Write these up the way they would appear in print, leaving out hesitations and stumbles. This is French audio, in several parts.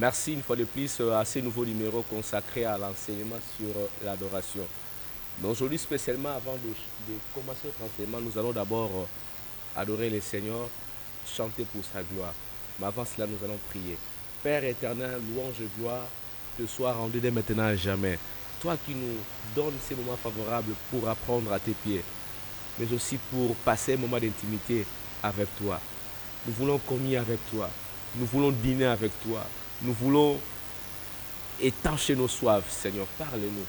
Merci une fois de plus à ce nouveau numéro consacré à l'enseignement sur l'adoration. Mais aujourd'hui, spécialement avant de commencer notre enseignement, nous allons d'abord adorer le Seigneur, chanter pour sa gloire. Mais avant cela, nous allons prier. Père éternel, louange et gloire te soient rendues dès maintenant et jamais. Toi qui nous donnes ces moments favorables pour apprendre à tes pieds, mais aussi pour passer un moment d'intimité avec toi. Nous voulons communier avec toi. Nous voulons dîner avec toi. Nous voulons étancher nos soifs, Seigneur. Parle-nous.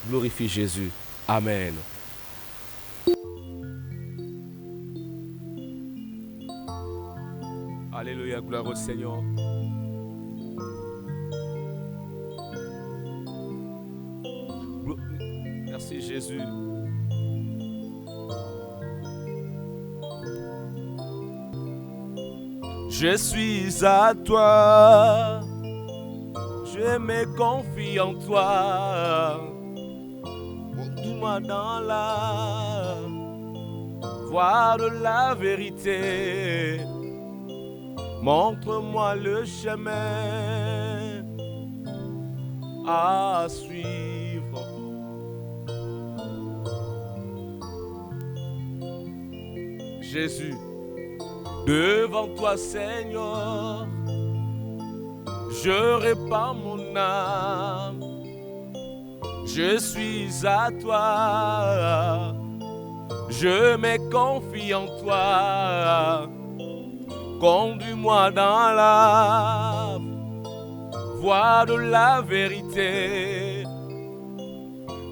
Glorifie Jésus. Amen. Alléluia, gloire au Seigneur. Merci Jésus. Je suis à toi, je me confie en toi. Conduis-moi dans la voie de la vérité. Montre-moi le chemin à suivre. Jésus, devant toi, Seigneur, je répands mon âme. Je suis à toi, je me confie en toi. Conduis-moi dans la voie de la vérité.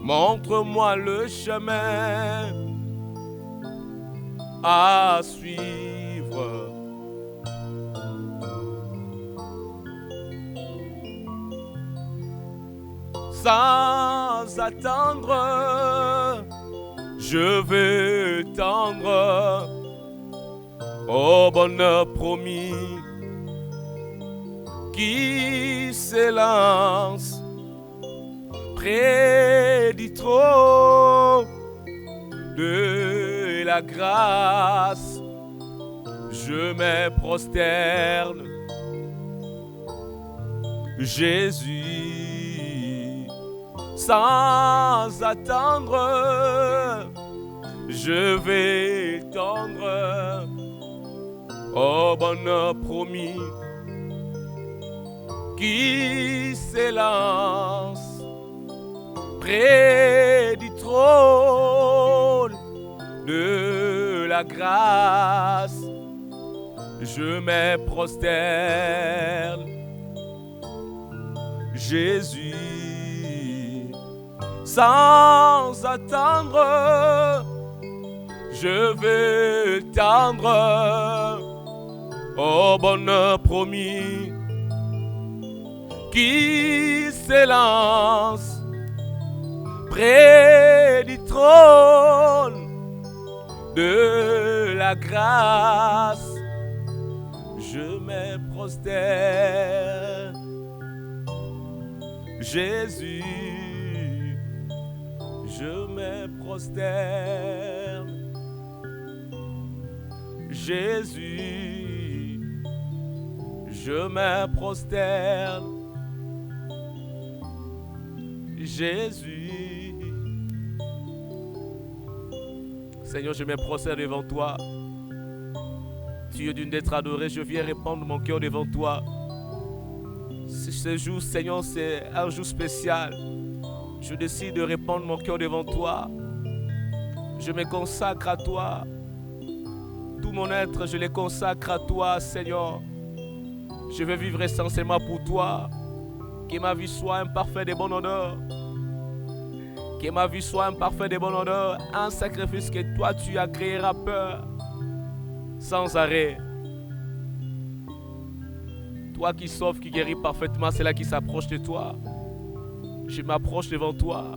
Montre-moi le chemin à suivre. Sans attendre, je vais tendre au bonheur promis qui s'élance près du trône de la grâce. Je me prosterne, Jésus, sans attendre, je vais tendre au bonheur promis qui s'élance près du trône de la grâce. Je me prosterne, Jésus, sans attendre, je vais tendre au bonheur promis qui s'élance près du trône de la grâce. Je me prosterne, Jésus, je me prosterne, Jésus, je me prosterne, Jésus. Seigneur, je me prosterne devant toi. Tu es digne d'être adoré, je viens répandre mon cœur devant toi. Ce jour, Seigneur, c'est un jour spécial. Je décide de répandre mon cœur devant toi. Je me consacre à toi. Tout mon être, je le consacre à toi, Seigneur. Je veux vivre essentiellement pour toi. Que ma vie soit un parfait de bon honneur. Que ma vie soit un parfait de bon honneur. Un sacrifice que toi, tu agréeras peur. Sans arrêt. Toi qui sauves, qui guéris parfaitement, c'est là qui s'approche de toi. Je m'approche devant toi.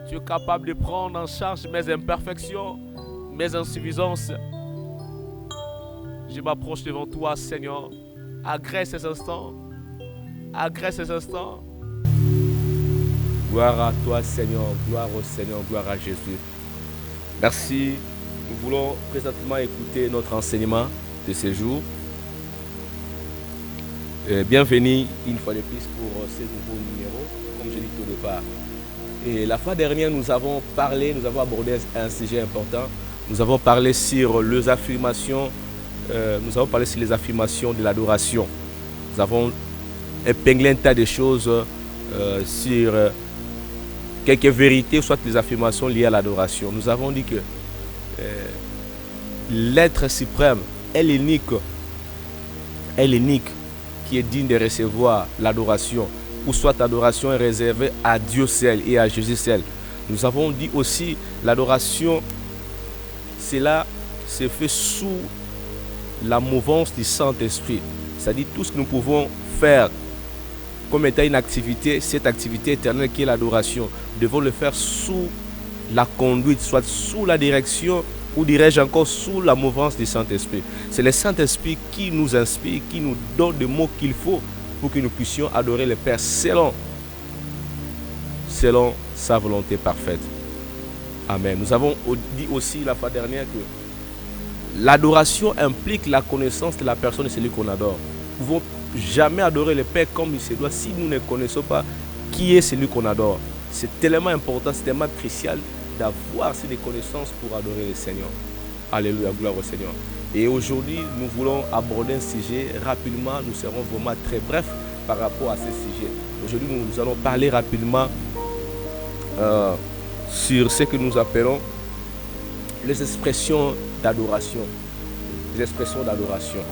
Tu es capable de prendre en charge mes imperfections, mes insuffisances. Je m'approche devant toi, Seigneur. Agresse ces instants. Agresse ces instants. Gloire à toi, Seigneur. Gloire au Seigneur. Gloire à Jésus. Merci. Nous voulons présentement écouter notre enseignement de ce jour. Bienvenue une fois de plus pour ce nouveau numéro, comme je l'ai dit au départ. Et la fois dernière, nous avons abordé un sujet important. Nous avons parlé sur les affirmations, de l'adoration. Nous avons épinglé un tas de choses sur quelques vérités, soit les affirmations liées à l'adoration. Nous avons dit que l'être suprême est l'unique qui est digne de recevoir l'adoration, ou soit l'adoration est réservée à Dieu seul et à Jésus seul. Nous avons dit aussi l'adoration, cela se fait sous la mouvance du Saint-Esprit. C'est-à-dire tout ce que nous pouvons faire comme étant une activité, cette activité éternelle qui est l'adoration, nous devons le faire sous la conduite, soit sous la direction, ou dirais-je encore sous la mouvance du Saint-Esprit. C'est le Saint-Esprit qui nous inspire, qui nous donne les mots qu'il faut pour que nous puissions adorer le Père selon sa volonté parfaite. Amen. Nous avons dit aussi la fois dernière que l'adoration implique la connaissance de la personne de celui qu'on adore. Nous ne pouvons jamais adorer le Père comme il se doit si nous ne connaissons pas qui est celui qu'on adore. C'est tellement important, c'est tellement crucial d'avoir ces connaissances pour adorer le Seigneur. Alléluia, gloire au Seigneur. Et aujourd'hui, nous voulons aborder un sujet rapidement. Nous serons vraiment très brefs par rapport à ce sujet. Aujourd'hui, nous allons parler rapidement sur ce que nous appelons les expressions d'adoration. Les expressions d'adoration.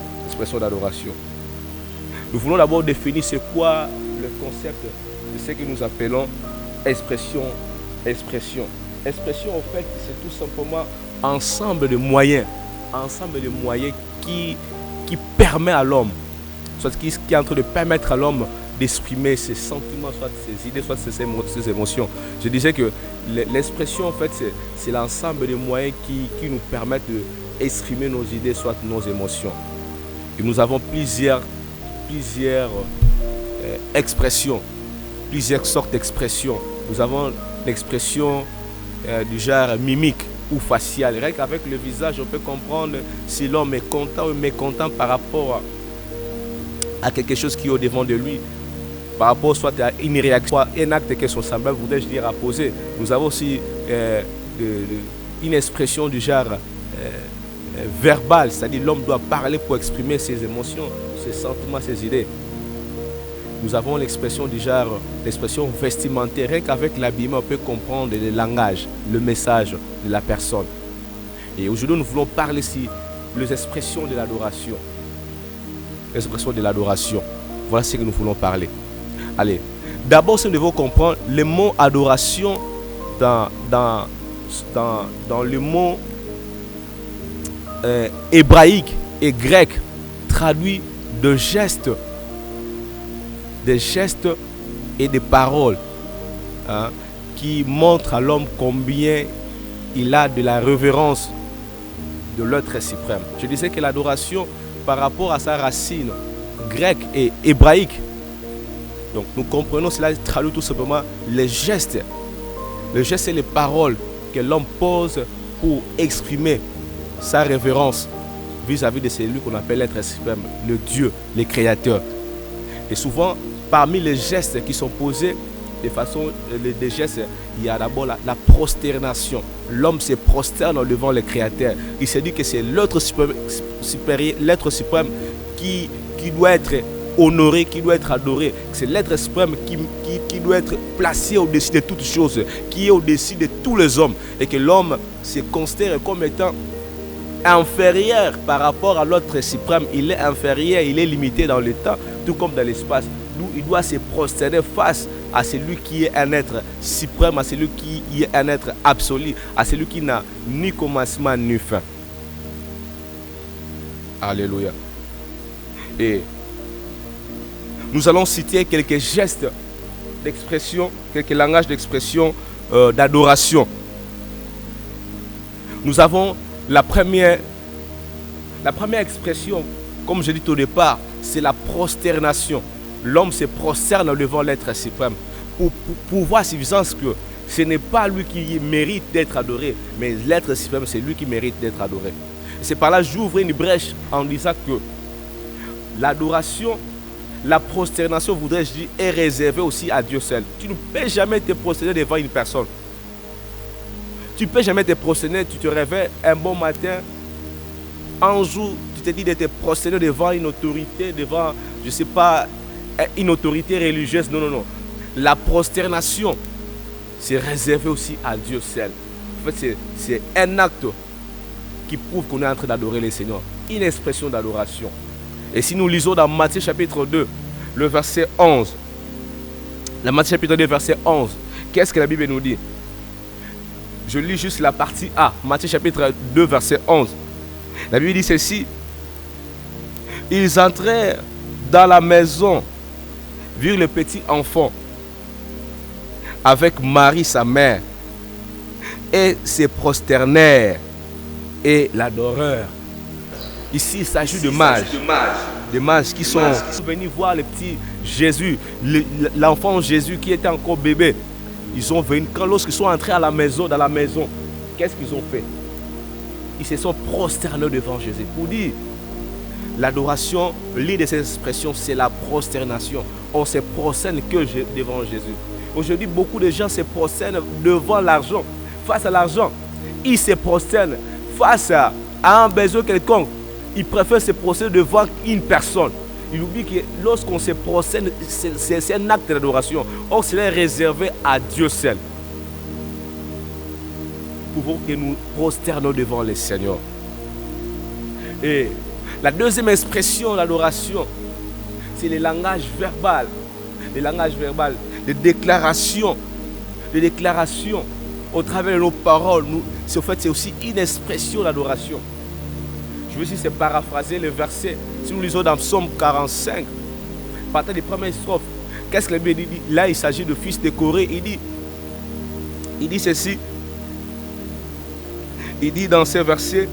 Nous voulons d'abord définir c'est quoi le concept de ce que nous appelons expression. Expression, en fait, c'est tout simplement ensemble de moyens qui permet à l'homme, soit qui est en train de permettre à l'homme d'exprimer ses sentiments, soit ses idées, soit ses émotions. Je disais que l'expression, en fait, c'est l'ensemble des moyens qui nous permettent d'exprimer nos idées, soit nos émotions. Et nous avons plusieurs expressions, plusieurs sortes d'expressions. Nous avons l'expression du genre mimique ou facial. Rien qu'avec le visage, on peut comprendre si l'homme est content ou mécontent par rapport à quelque chose qui est au devant de lui, par rapport soit à une réaction, un acte que son semblable voudrais-je dire à poser. Nous avons aussi une expression du genre verbale, c'est-à-dire l'homme doit parler pour exprimer ses émotions, ses sentiments, ses idées. Nous avons l'expression du genre, l'expression vestimentaire. Rien qu'avec l'habillement, on peut comprendre le langage, le message de la personne. Et aujourd'hui, nous voulons parler ici des expressions de l'adoration. Les expressions de l'adoration. Voilà ce que nous voulons parler. Allez, d'abord, si nous devons comprendre le mot adoration dans le mot hébraïque et grec, traduit de gestes. Des gestes et des paroles qui montrent à l'homme combien il a de la révérence de l'être suprême. Je disais que l'adoration, par rapport à sa racine grecque et hébraïque, donc nous comprenons cela traduit tout simplement les gestes et les paroles que l'homme pose pour exprimer sa révérence vis-à-vis de celui qu'on appelle l'être suprême, le Dieu, le Créateur. Et souvent, parmi les gestes qui sont posés, des gestes, il y a d'abord la prosternation. L'homme se prosterne devant le Créateur. Il se dit que c'est l'être suprême qui doit être honoré, qui doit être adoré. C'est l'être suprême qui doit être placé au-dessus de toutes choses, qui est au-dessus de tous les hommes. Et que l'homme se considère comme étant inférieur par rapport à l'autre suprême. Il est inférieur, il est limité dans le temps, tout comme dans l'espace. D'où il doit se prosterner face à celui qui est un être suprême, à celui qui est un être absolu, à celui qui n'a ni commencement ni fin. Alléluia. Et nous allons citer quelques gestes d'expression, quelques langages d'expression, d'adoration. Nous avons la première expression, comme je l'ai dit au départ, c'est la prosternation. L'homme se prosterne devant l'être suprême pour voir suffisance que ce n'est pas lui qui mérite d'être adoré, mais l'être suprême, c'est lui qui mérite d'être adoré. C'est par là que j'ouvre une brèche en disant que l'adoration la prosternation, voudrais-je dire, est réservée aussi à Dieu seul. Tu ne peux jamais te prosterner devant une personne. Tu ne peux jamais te prosterner, tu te réveilles un bon matin, un jour, tu te dis de te prosterner devant une autorité, devant, je ne sais pas, une autorité religieuse. Non, non, non. La prosternation, c'est réservé aussi à Dieu seul. En fait, c'est un acte qui prouve qu'on est en train d'adorer le Seigneur. Une expression d'adoration. Et si nous lisons dans Matthieu chapitre 2, le verset 11, la Matthieu chapitre 2, verset 11, qu'est-ce que la Bible nous dit? Je lis juste la partie A, Matthieu chapitre 2, verset 11. La Bible dit ceci. Ils entrèrent dans la maison, virent le petit enfant avec Marie, sa mère, et se prosternèrent et l'adorèrent. Ici, il s'agit de mages. Des mages qui sont venus voir le petit Jésus, l'enfant Jésus qui était encore bébé. Ils sont venus, lorsqu'ils sont entrés à la maison, dans la maison, qu'est-ce qu'ils ont fait? Ils se sont prosternés devant Jésus. Pour dire, l'adoration, l'une de ces expressions, c'est la prosternation. On se prosterne que devant Jésus. Aujourd'hui, beaucoup de gens se prosternent devant l'argent, face à l'argent. Ils se prosternent face à un besoin quelconque. Ils préfèrent se prosterner devant une personne. Il oublie que lorsqu'on se prosterne, c'est un acte d'adoration. Or, cela est réservé à Dieu seul. Nous pouvons que nous prosternons devant le Seigneur. Et la deuxième expression d'adoration, c'est le langage verbal. Le langage verbal, les déclarations. Les déclarations au travers de nos paroles. En fait, c'est aussi une expression d'adoration. Je veux dire, c'est paraphraser le verset. Si nous lisons dans Psaume 45, partant des premières strophes, qu'est-ce que la Bible dit? Là, il s'agit de fils de Corée. Il dit ceci. Il dit dans ces versets,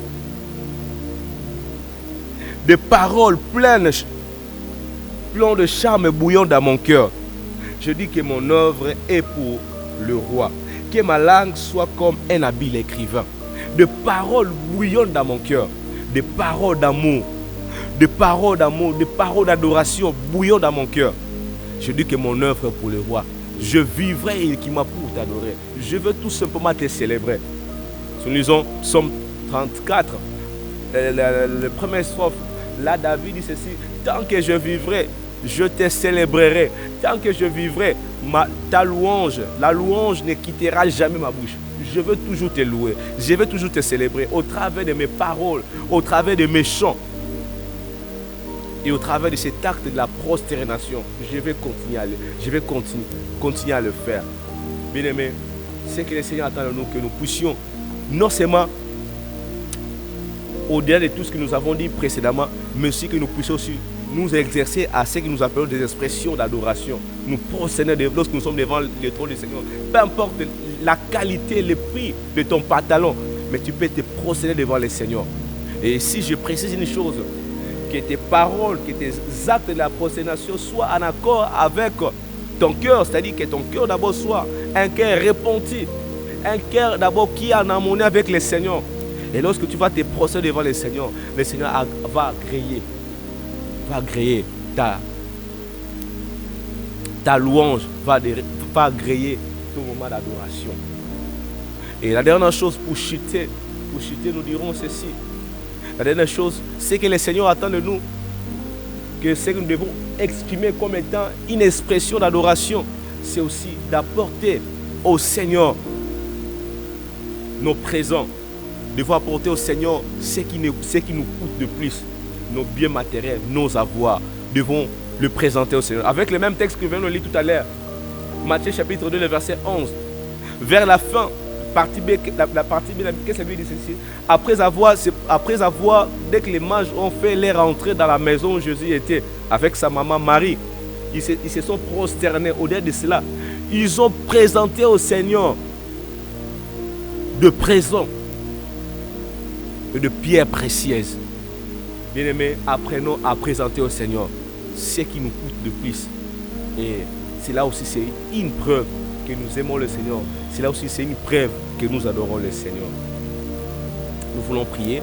des paroles pleines de charme bouillant dans mon cœur. Je dis que mon œuvre est pour le roi. Que ma langue soit comme un habile écrivain. Des paroles bouillant dans mon cœur. Des paroles d'amour, des paroles d'amour, des paroles d'adoration bouillant dans mon cœur. Je dis que mon œuvre est pour le roi. Je vivrai et qui m'a pour t'adorer. Je veux tout simplement te célébrer. Si nous lisons Psaume 34, le premier strophe, là David dit ceci, tant que je vivrai, je te célébrerai. Tant que je vivrai, ta louange, la louange ne quittera jamais ma bouche. Je veux toujours te louer, je veux toujours te célébrer au travers de mes paroles, au travers de mes chants et au travers de cet acte de la prosternation. Je vais continuer à le faire. Bien aimé, c'est que le Seigneur attend de nous que nous puissions non seulement au-delà de tout ce que nous avons dit précédemment, mais aussi que nous puissions aussi nous exercer à ce que nous appelons des expressions d'adoration. Nous prosterner lorsque nous sommes devant le trône du Seigneur. Peu importe la qualité, le prix de ton pantalon, mais tu peux te prosterner devant le Seigneur. Et si je précise une chose, que tes paroles, que tes actes de la prosternation soient en accord avec ton cœur, c'est-à-dire que ton cœur d'abord soit un cœur repenti, un cœur d'abord qui est en harmonie avec le Seigneur. Et lorsque tu vas te prosterner devant le Seigneur va agréer ta louange, va agréer ton moment d'adoration. Et la dernière chose pour chuter, nous dirons ceci. La dernière chose, c'est que le Seigneur attend de nous que ce que nous devons exprimer comme étant une expression d'adoration, c'est aussi d'apporter au Seigneur nos présents. Nous devons apporter au Seigneur ce qui nous coûte de plus, nos biens matériels, nos avoirs. Nous devons le présenter au Seigneur. Avec le même texte que nous venons de lire tout à l'heure, Matthieu chapitre 2, le verset 11. Vers la fin, la partie B, qu'est-ce que ça veut dire ceci? Après avoir, dès que les mages ont fait leur entrée dans la maison où Jésus était, avec sa maman Marie, ils se sont prosternés. Au-delà de cela, ils ont présenté au Seigneur de présents et de pierres précieuses. Bien-aimés, apprenons à présenter au Seigneur ce qui nous coûte de plus. Et c'est là aussi, c'est une preuve que nous aimons le Seigneur. C'est là aussi, c'est une preuve que nous adorons le Seigneur. Nous voulons prier.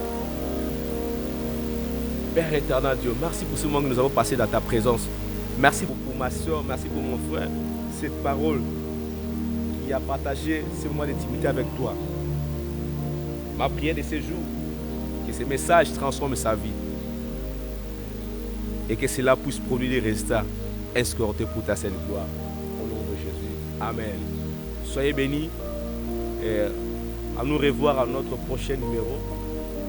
Père éternel Dieu, merci pour ce moment que nous avons passé dans ta présence. Merci pour ma soeur, merci pour mon frère. Cette parole qui a partagé ce moment d'intimité avec toi. Ma prière de ce jour, que ce message transforme sa vie et que cela puisse produire des résultats escomptés pour ta sainte gloire. Au nom de Jésus. Amen. Soyez bénis et à nous revoir à notre prochain numéro.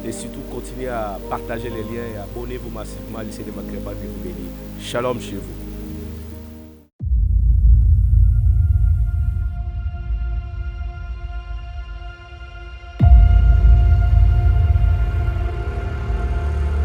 Et surtout, continuez à partager les liens et abonnez-vous massivement à l'ICD Makreba de vous bénir. Shalom chez vous.